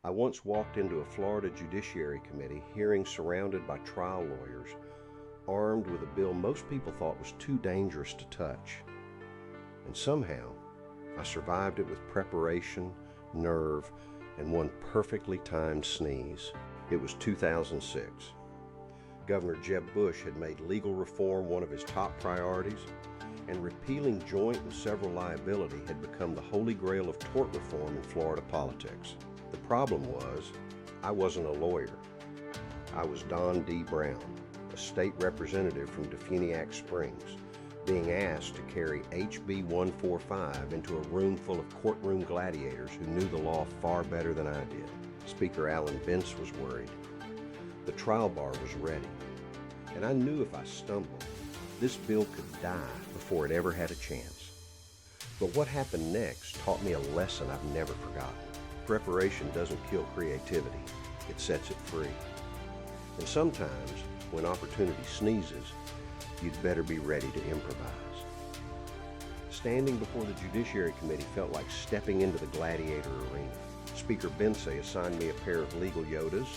I once walked into a Florida Judiciary Committee hearing surrounded by trial lawyers, armed with a bill most people thought was too dangerous to touch. And somehow, I survived it with preparation, nerve, and one perfectly timed sneeze. It was 2006. Governor Jeb Bush had made legal reform one of his top priorities, and repealing joint and several liability had become the holy grail of tort reform in Florida politics. The problem was, I wasn't a lawyer. I was Don D. Brown, a state representative from Defuniak Springs, being asked to carry HB 145 into a room full of courtroom gladiators who knew the law far better than I did. Speaker Allen Bense was worried. The trial bar was ready, and I knew if I stumbled, this bill could die before it ever had a chance. But what happened next taught me a lesson I've never forgotten. Preparation doesn't kill creativity, it sets it free. And sometimes, when opportunity sneezes, you'd better be ready to improvise. Standing before the Judiciary Committee felt like stepping into the gladiator arena. Speaker Bense assigned me a pair of legal Yodas,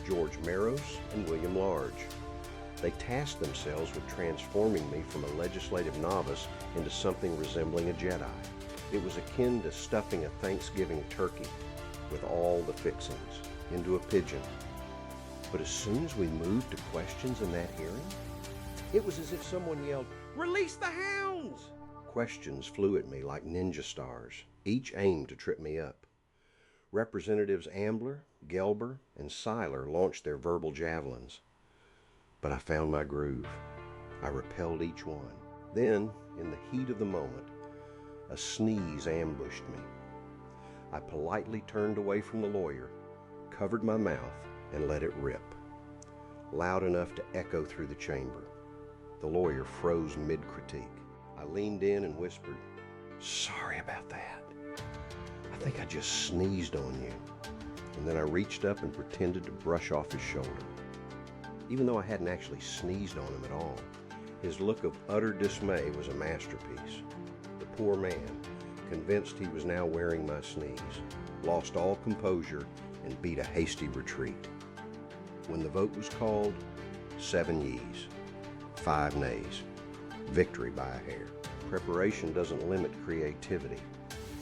George Meros and William Large. They tasked themselves with transforming me from a legislative novice into something resembling a Jedi. It was akin to stuffing a Thanksgiving turkey with all the fixings into a pigeon. But as soon as we moved to questions in that hearing, it was as if someone yelled, "Release the hounds!" Questions flew at me like ninja stars, each aimed to trip me up. Representatives Ambler, Gelber, and Seiler launched their verbal javelins. But I found my groove. I repelled each one. Then, in the heat of the moment, a sneeze ambushed me. I politely turned away from the lawyer, covered my mouth, and let it rip, loud enough to echo through the chamber. The lawyer froze mid-critique. I leaned in and whispered, "Sorry about that. I think I just sneezed on you." And then I reached up and pretended to brush off his shoulder. Even though I hadn't actually sneezed on him at all, his look of utter dismay was a masterpiece. The poor man, convinced he was now wearing my sneeze, lost all composure and beat a hasty retreat. When the vote was called, 7 yeas, 5 nays, victory by a hair. Preparation doesn't limit creativity,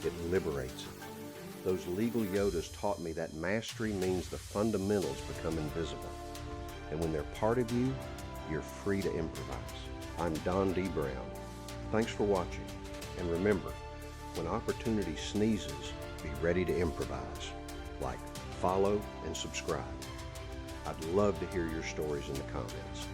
it liberates it. Those legal Yodas taught me that mastery means the fundamentals become invisible. And when they're part of you, you're free to improvise. I'm Don D. Brown. Thanks for watching. And remember, when opportunity sneezes, be ready to improvise. Like, follow, and subscribe. I'd love to hear your stories in the comments.